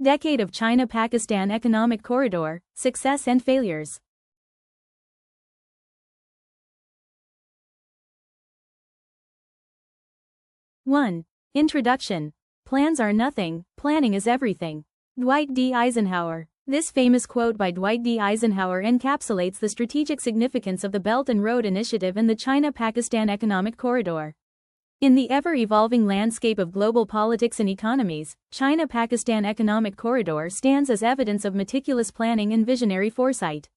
Decade of China-Pakistan Economic Corridor, Success and Failures. Introduction. Plans are nothing, planning is everything. Dwight D. Eisenhower. This famous quote by Dwight D. Eisenhower encapsulates the strategic significance of the Belt and Road Initiative and the China-Pakistan Economic Corridor. In the ever-evolving landscape of global politics and economies, China-Pakistan Economic Corridor stands as evidence of meticulous planning and visionary foresight.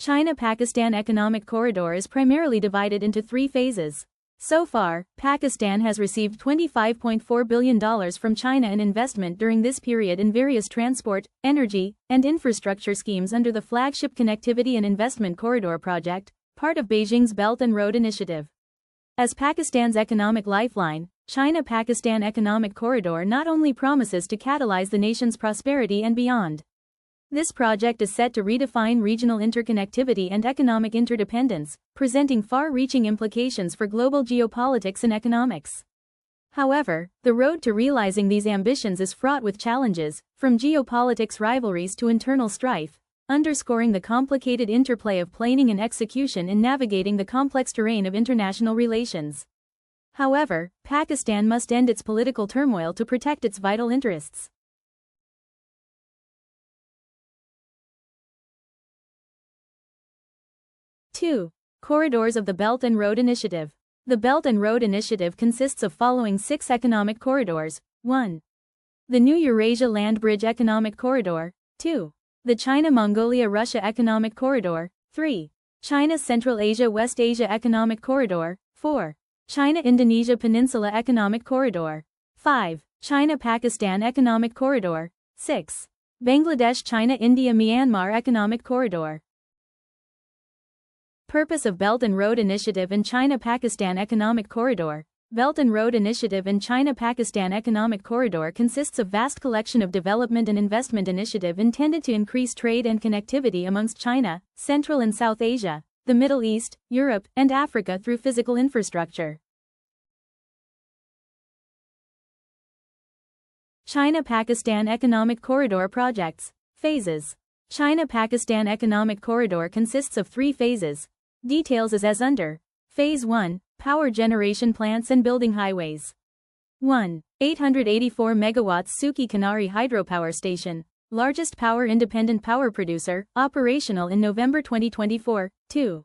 China-Pakistan Economic Corridor is primarily divided into 3 phases. So far, Pakistan has received $25.4 billion from China in investment during this period in various transport, energy, and infrastructure schemes under the flagship Connectivity and Investment Corridor project, part of Beijing's Belt and Road Initiative. As Pakistan's economic lifeline, China-Pakistan Economic Corridor not only promises to catalyze the nation's prosperity and beyond. This project is set to redefine regional interconnectivity and economic interdependence, presenting far-reaching implications for global geopolitics and economics. However, the road to realizing these ambitions is fraught with challenges, from geopolitics rivalries to internal strife, underscoring the complicated interplay of planning and execution in navigating the complex terrain of international relations. However, Pakistan must end its political turmoil to protect its vital interests. Corridors of the Belt and Road Initiative. The Belt and Road Initiative consists of following 6 economic corridors. 1. The New Eurasia Land Bridge Economic Corridor. 2. The China-Mongolia-Russia Economic Corridor. 3. China-Central Asia-West Asia Economic Corridor. 4. China-Indonesia Peninsula Economic Corridor. 5. China-Pakistan Economic Corridor. 6. Bangladesh-China-India-Myanmar Economic Corridor. Purpose of Belt and Road Initiative and China-Pakistan Economic Corridor. Belt and Road Initiative and China-Pakistan Economic Corridor consists of vast collection of development and investment initiative intended to increase trade and connectivity amongst China, Central and South Asia, the Middle East, Europe, and Africa through physical infrastructure. China-Pakistan Economic Corridor Projects. Phases. China-Pakistan Economic Corridor consists of 3 phases. Details is as under. Phase 1, Power Generation Plants and Building Highways. 1. 884 megawatts Suki Kanari Hydropower Station, largest power independent power producer, operational in November 2024. 2.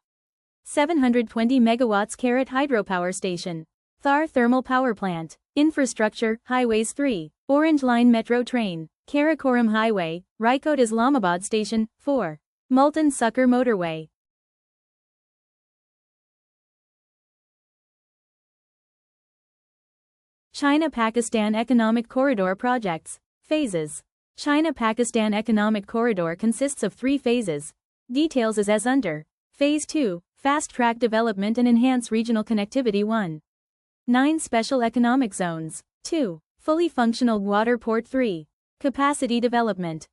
720 megawatts Karat Hydropower Station, Thar Thermal Power Plant. Infrastructure, Highways. 3. Orange Line Metro Train, Karakoram Highway, Raikot Islamabad Station. 4. Multan Sucker Motorway. China-Pakistan Economic Corridor Projects. Phases. China-Pakistan Economic Corridor consists of 3 phases. Details is as under. Phase 2, Fast-Track Development and Enhance Regional Connectivity. 1. 9 Special Economic Zones. 2. Fully Functional Water Port. 3. Capacity Development.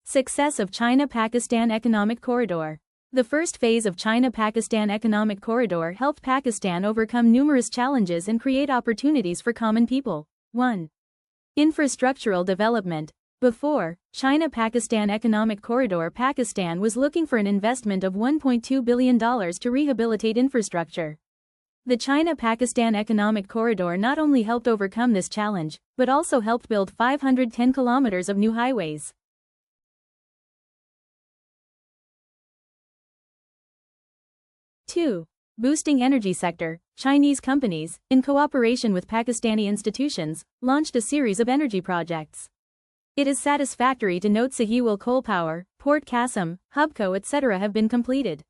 Success of China-Pakistan Economic Corridor. The first phase of China-Pakistan Economic Corridor helped Pakistan overcome numerous challenges and create opportunities for common people. 1. Infrastructural development. Before China-Pakistan Economic Corridor, Pakistan was looking for an investment of $1.2 billion to rehabilitate infrastructure. The China-Pakistan Economic Corridor not only helped overcome this challenge, but also helped build 510 kilometers of new highways. 2. Boosting energy sector. Chinese companies, in cooperation with Pakistani institutions, launched a series of energy projects. It is satisfactory to note Sahiwal Coal Power, Port Qasim, Hubco etc. have been completed.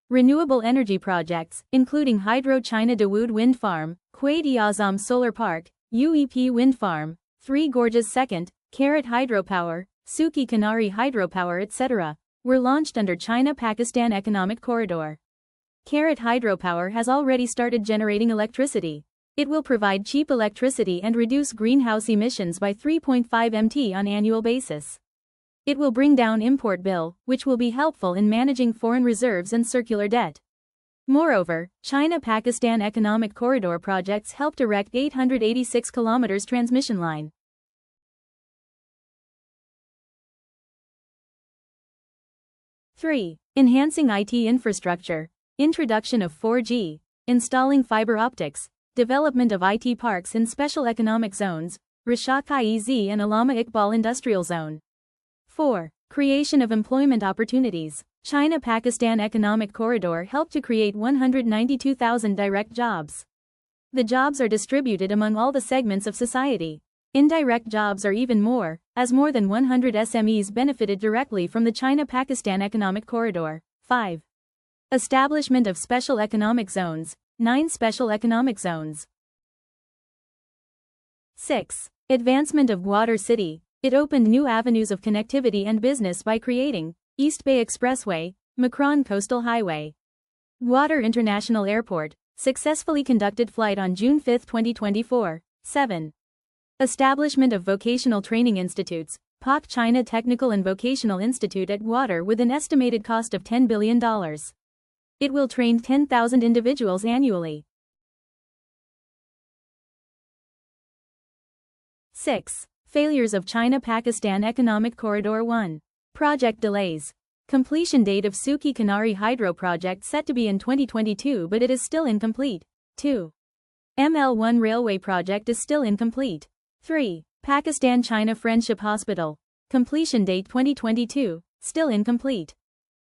Renewable energy projects, including Hydro China Dawood Wind Farm, Quaid-e-Azam Solar Park, UEP Wind Farm, Three Gorges 2nd, Karat Hydropower, Suki Kanari Hydropower etc., were launched under China-Pakistan Economic Corridor. Karat Hydropower has already started generating electricity. It will provide cheap electricity and reduce greenhouse emissions by 3.5 mt on annual basis. It will bring down import bill, which will be helpful in managing foreign reserves and circular debt. Moreover, China-Pakistan Economic Corridor projects helped erect 886 km transmission line. 3. Enhancing IT infrastructure, introduction of 4G, installing fiber optics, development of IT parks in special economic zones, Rishak-IEZ and Allama Iqbal Industrial Zone. 4. Creation of employment opportunities. China-Pakistan Economic Corridor helped to create 192,000 direct jobs. The jobs are distributed among all the segments of society. Indirect jobs are even more, as more than 100 SMEs benefited directly from the China-Pakistan Economic Corridor. 5. Establishment of special economic zones. 9 special economic zones. 6. Advancement of Gwadar City. It opened new avenues of connectivity and business by creating East Bay Expressway, Makran Coastal Highway. Gwadar International Airport, successfully conducted flight on June 5, 2024. 7. Establishment of vocational training institutes. POC China Technical and Vocational Institute at Gwadar with an estimated cost of $10 billion. It will train 10,000 individuals annually. 6. Failures of China-Pakistan Economic Corridor. 1. Project delays. Completion date of Suki Kanari Hydro Project set to be in 2022 but it is still incomplete. 2. ML1 Railway Project is still incomplete. 3. Pakistan-China Friendship Hospital. Completion date 2022, still incomplete.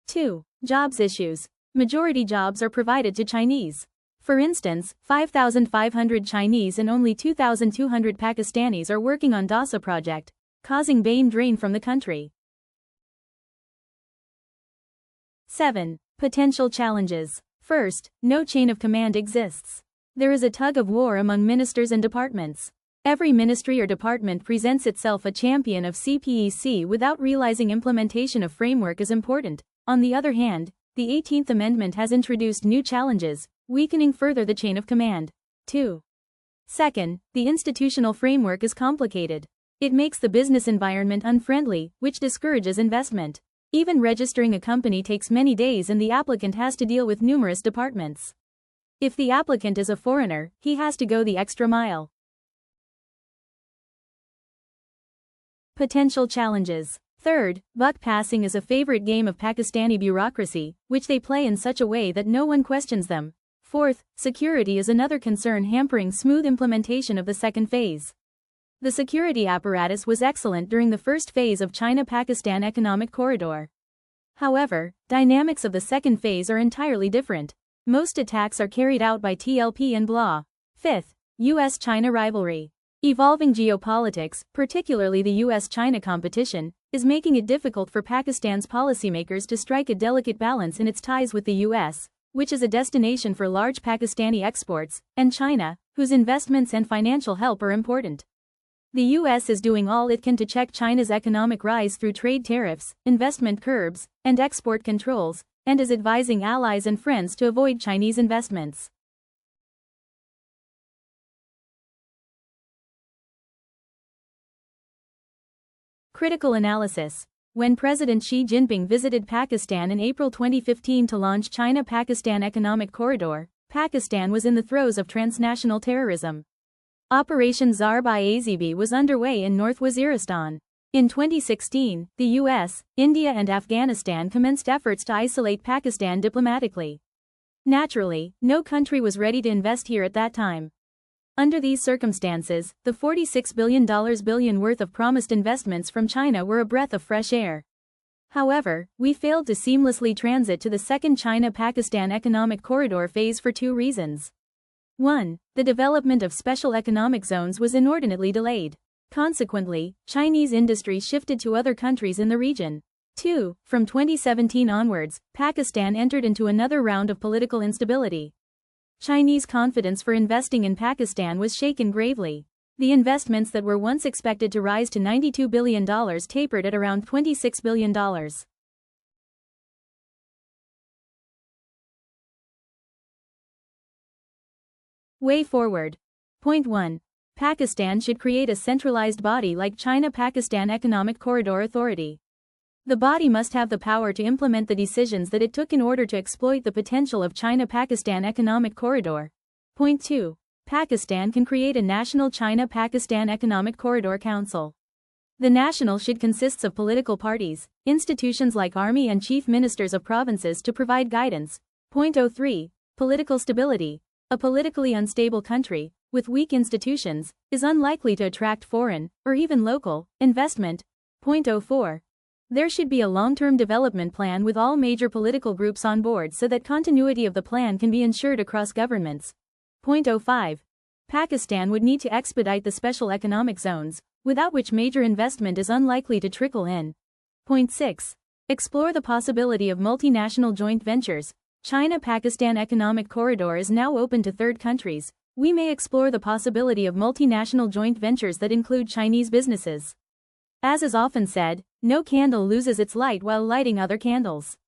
2. Jobs issues. Majority jobs are provided to Chinese. For instance, 5,500 Chinese and only 2,200 Pakistanis are working on DASA project, causing BAME drain from the country. 7. Potential challenges. First, no chain of command exists. There is a tug of war among ministers and departments. Every ministry or department presents itself a champion of CPEC without realizing implementation of framework is important. On the other hand, the 18th Amendment has introduced new challenges, weakening further the chain of command. 2. Second, the institutional framework is complicated. It makes the business environment unfriendly, which discourages investment. Even registering a company takes many days and the applicant has to deal with numerous departments. If the applicant is a foreigner, he has to go the extra mile. Potential challenges. Third, buck passing is a favorite game of Pakistani bureaucracy, which they play in such a way that no one questions them. Fourth, security is another concern hampering smooth implementation of the second phase. The security apparatus was excellent during the first phase of China-Pakistan Economic Corridor. However, dynamics of the second phase are entirely different. Most attacks are carried out by TLP and blah. Fifth, US-China rivalry. Evolving geopolitics, particularly the US-China competition, is making it difficult for Pakistan's policymakers to strike a delicate balance in its ties with the US, which is a destination for large Pakistani exports, and China, whose investments and financial help are important. The US is doing all it can to check China's economic rise through trade tariffs, investment curbs, and export controls, and is advising allies and friends to avoid Chinese investments. Critical analysis. When President Xi Jinping visited Pakistan in April 2015 to launch China-Pakistan Economic Corridor, Pakistan was in the throes of transnational terrorism. Operation Zarb-i-Azb was underway in North Waziristan. In 2016, the US, India and Afghanistan commenced efforts to isolate Pakistan diplomatically. Naturally, no country was ready to invest here at that time. Under these circumstances, the $46 billion worth of promised investments from China were a breath of fresh air. However, we failed to seamlessly transit to the second China-Pakistan Economic Corridor phase for 2 reasons. 1. The development of special economic zones was inordinately delayed. Consequently, Chinese industry shifted to other countries in the region. 2. From 2017 onwards, Pakistan entered into another round of political instability. Chinese confidence for investing in Pakistan was shaken gravely. The investments that were once expected to rise to $92 billion tapered at around $26 billion. Way forward. Point 1. Pakistan should create a centralized body like China-Pakistan Economic Corridor Authority. The body must have the power to implement the decisions that it took in order to exploit the potential of China-Pakistan Economic Corridor. Point 2. Pakistan can create a national China-Pakistan Economic Corridor Council. The national should consists of political parties, institutions like army and chief ministers of provinces to provide guidance. Point 03. Political stability. A politically unstable country, with weak institutions, is unlikely to attract foreign, or even local, investment. Point 04. There should be a long-term development plan with all major political groups on board so that continuity of the plan can be ensured across governments. Point 05. Pakistan would need to expedite the special economic zones, without which major investment is unlikely to trickle in. Point 6. Explore the possibility of multinational joint ventures. China-Pakistan Economic Corridor is now open to third countries. We may explore the possibility of multinational joint ventures that include Chinese businesses. As is often said, no candle loses its light while lighting other candles.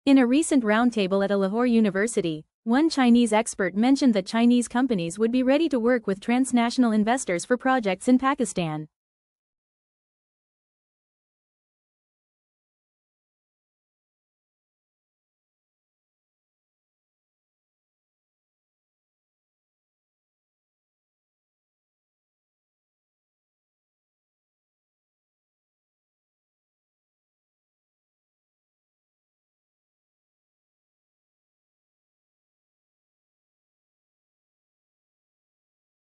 In a recent roundtable at a Lahore university, one Chinese expert mentioned that Chinese companies would be ready to work with transnational investors for projects in Pakistan.